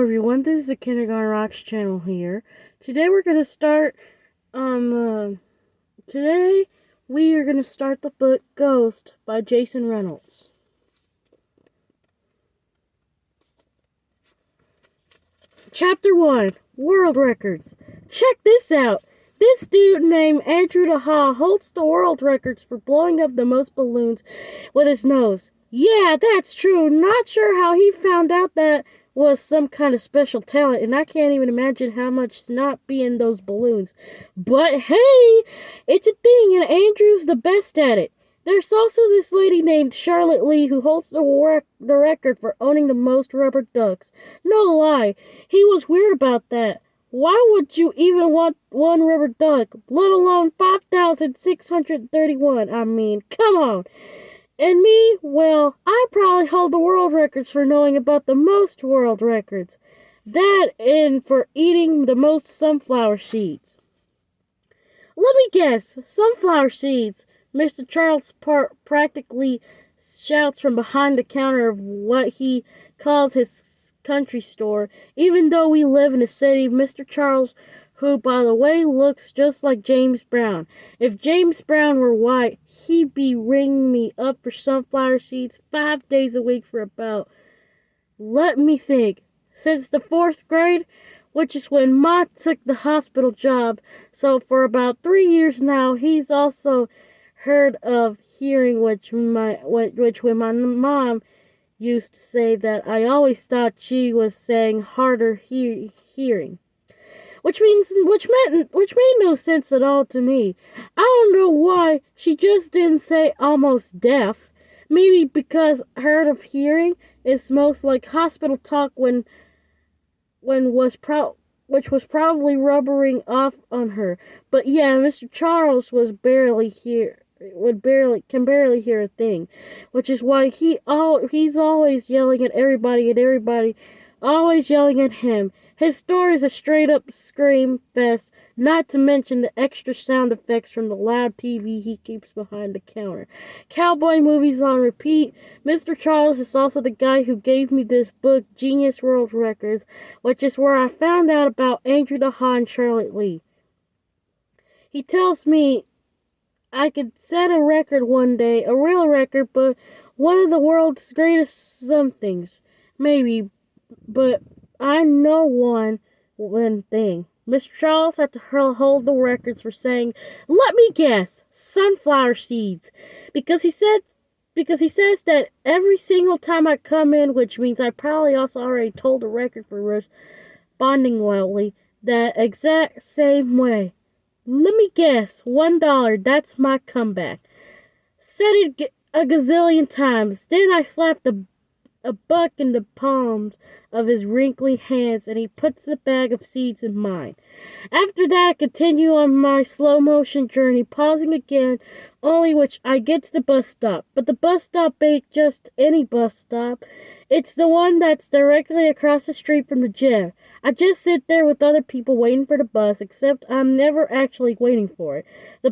everyone, this is the Kindergarten Rocks channel here. Today we're gonna start, today we are gonna start the book Ghost by Jason Reynolds. Chapter 1, World Records. Check this out! This dude named Andrew DeHaa holds the world records for blowing up the most balloons with his nose. Yeah, that's true. Not sure how he found out that was some kind of special talent, and I can't even imagine how much snot be in those balloons. But hey, it's a thing, and Andrew's the best at it. There's also this lady named Charlotte Lee who holds the record for owning the most rubber ducks. No lie, he was weird about that. Why would you even want one rubber duck, let alone 5,631? I mean, come on. And me, well, I probably hold the world records for knowing about the most world records. That and for eating the most sunflower seeds. Let me guess, sunflower seeds. Mr. Charles practically shouts from behind the counter of what he calls his country store. Even though we live in a city, Mr. Charles, who, by the way, looks just like James Brown. If James Brown were white, he'd be ringing me up for sunflower seeds 5 days a week for about, let me think, since the 4th grade, which is when Ma took the hospital job. So for about 3 years now, he's also heard of hearing, which when my mom used to say that I always thought she was saying harder hearing. Which made no sense at all to me. I don't know why she just didn't say almost deaf. Maybe because hard of hearing is most like hospital talk which was probably rubbering off on her. But yeah, Mr. Charles can barely hear a thing, which is why he's always yelling at everybody and everybody always yelling at him. His store is a straight-up scream fest, not to mention the extra sound effects from the loud TV he keeps behind the counter. Cowboy movies on repeat. Mr. Charles is also the guy who gave me this book, Genius World Records, which is where I found out about Andrew DeHaa and Charlotte Lee. He tells me I could set a record one day, a real record, but one of the world's greatest somethings. Maybe, but I know one thing. Mr. Charles had to hold the records for saying, let me guess, sunflower seeds. Because he says that every single time I come in, which means I probably also already told the record for responding loudly, that exact same way. Let me guess, $1, that's my comeback. Said it a gazillion times. Then I slapped a buck in the palms of his wrinkly hands, and he puts the bag of seeds in mine. After that, I continue on my slow-motion journey, pausing again, only which I get to the bus stop. But the bus stop ain't just any bus stop. It's the one that's directly across the street from the gym. I just sit there with other people waiting for the bus, except I'm never actually waiting for it. The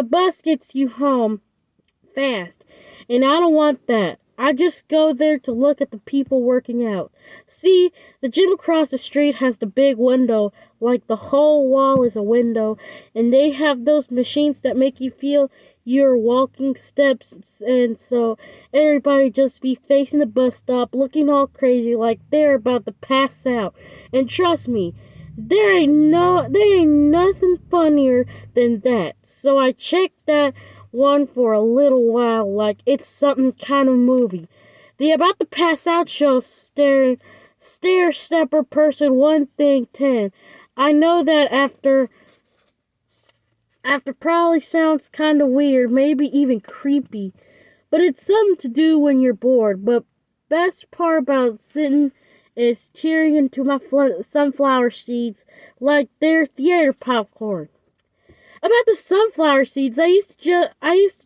bus gets you home fast, and I don't want that. I just go there to look at the people working out. See, the gym across the street has the big window, like the whole wall is a window, and they have those machines that make you feel your walking steps, and so everybody just be facing the bus stop, looking all crazy like they're about to pass out. And trust me, there ain't nothing funnier than that. So I checked that one for a little while, like it's something kind of movie. The about to pass out show stair stepper person 1 thing 10. I know that after probably sounds kind of weird, maybe even creepy, but it's something to do when you're bored. But best part about sitting is tearing into my sunflower seeds like they're theater popcorn. About the sunflower seeds, I used to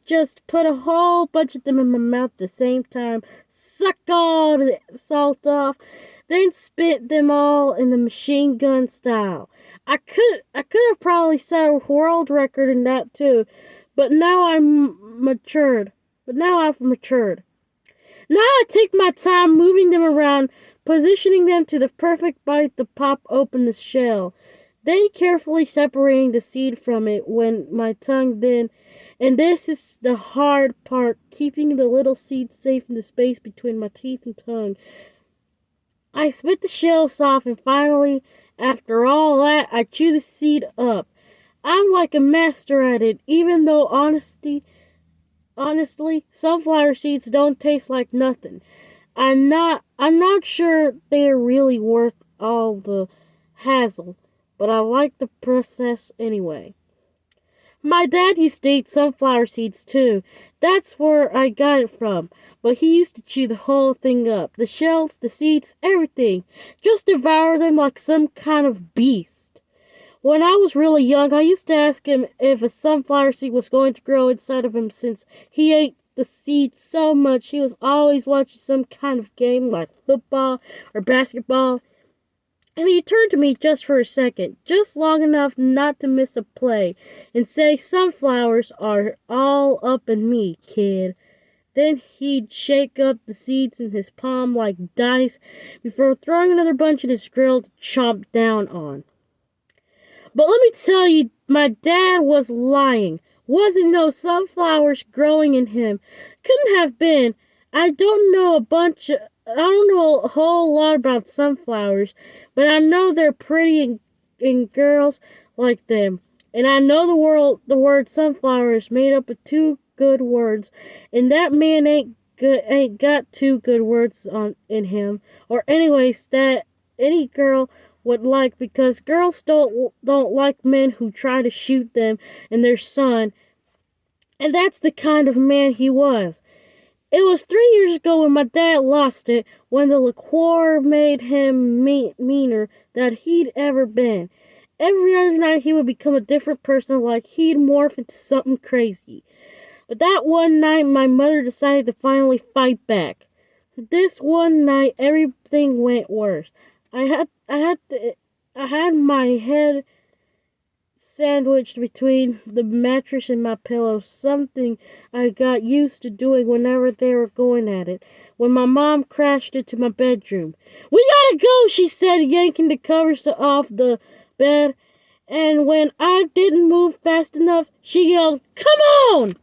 just put a whole bunch of them in my mouth at the same time, suck all the salt off, then spit them all in the machine gun style. I could have probably set a world record in that too, but now I've matured. Now I take my time moving them around, positioning them to the perfect bite to pop open the shell, then carefully separating the seed from it when my tongue then. And this is the hard part, keeping the little seed safe in the space between my teeth and tongue. I spit the shells off, and finally, after all that, I chew the seed up. I'm like a master at it, even though honestly, sunflower seeds don't taste like nothing. I'm not sure they're really worth all the hassle, but I like the process anyway. My dad used to eat sunflower seeds too. That's where I got it from. But he used to chew the whole thing up. The shells, the seeds, everything. Just devour them like some kind of beast. When I was really young, I used to ask him if a sunflower seed was going to grow inside of him since he ate the seeds so much. He was always watching some kind of game like football or basketball. And he turned to me just for a second, just long enough not to miss a play, and say, "Sunflowers are all up in me, kid." Then he'd shake up the seeds in his palm like dice before throwing another bunch in his grill to chomp down on. But let me tell you, my dad was lying. Wasn't no sunflowers growing in him. Couldn't have been. I don't know a whole lot about sunflowers, but I know they're pretty and girls like them. And I know the word sunflower is made up of two good words, and that man ain't got two good words in him, or anyways that any girl would like, because girls don't like men who try to shoot them and their son, and that's the kind of man he was. It was 3 years ago when my dad lost it, when the liqueur made him meaner than he'd ever been. Every other night he would become a different person, like he'd morph into something crazy. But that one night my mother decided to finally fight back. This one night everything went worse. I had my head sandwiched between the mattress and my pillow, something I got used to doing whenever they were going at it, when my mom crashed into my bedroom. "We gotta go," she said, yanking the covers off the bed, and when I didn't move fast enough, she yelled, "Come on!"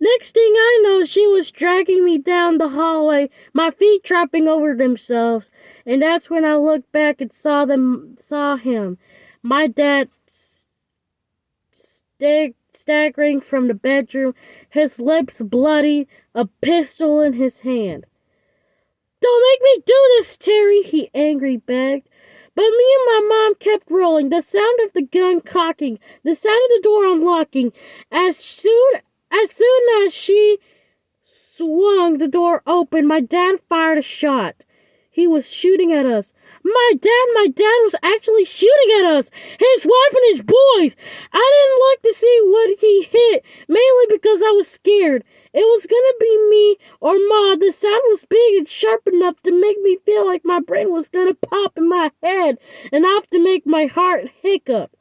Next thing I know, she was dragging me down the hallway, my feet tripping over themselves, and that's when I looked back and saw him. My dad staggering from the bedroom, his lips bloody, a pistol in his hand. "Don't make me do this, Terry," he angrily begged. But me and my mom kept rolling, the sound of the gun cocking, the sound of the door unlocking. As soon as she swung the door open, my dad fired a shot. He was shooting at us. My dad was actually shooting at us, his wife and his boys. I didn't like to see what he hit, mainly because I was scared. It was gonna be me or Ma. The sound was big and sharp enough to make me feel like my brain was gonna pop in my head, enough to make my heart hiccup.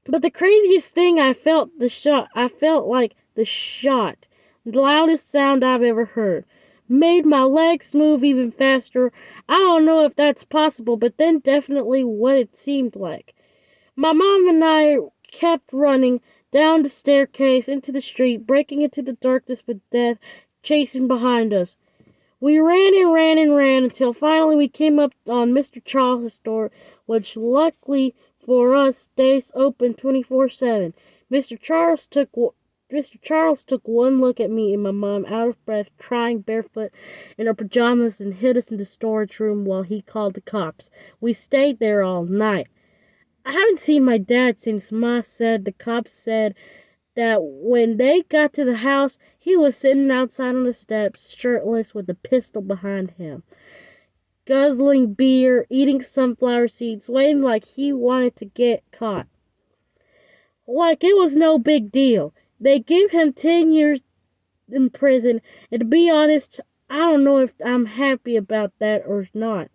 But the craziest thing, I felt like the shot, the loudest sound I've ever heard, made my legs move even faster. I don't know if that's possible, but then definitely what it seemed like. My mom and I kept running down the staircase into the street, breaking into the darkness with death chasing behind us. We ran and ran and ran until finally we came up on Mr. Charles' store, which luckily for us stays open 24/7. Mr. Charles took one look at me and my mom, out of breath, crying barefoot in our pajamas, and hid us in the storage room while he called the cops. We stayed there all night. I haven't seen my dad since Ma said the cops said that when they got to the house, he was sitting outside on the steps, shirtless, with a pistol behind him, guzzling beer, eating sunflower seeds, waiting like he wanted to get caught. Like it was no big deal. They gave him 10 years in prison, and to be honest, I don't know if I'm happy about that or not.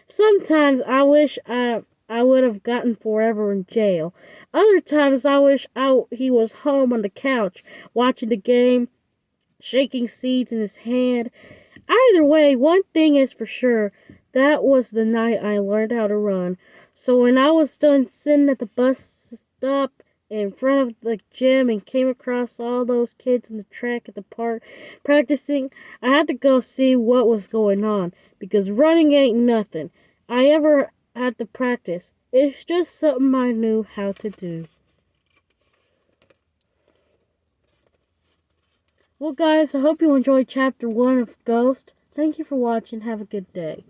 Sometimes I wish I would have gotten forever in jail. Other times I wish he was home on the couch, watching the game, shaking seeds in his hand. Either way, one thing is for sure. That was the night I learned how to run. So when I was done sitting at the bus stop in front of the gym and came across all those kids in the track at the park practicing, I had to go see what was going on because running ain't nothing I ever had to practice. It's just something I knew how to do. Well, guys, I hope you enjoyed Chapter 1 of Ghost. Thank you for watching. Have a good day.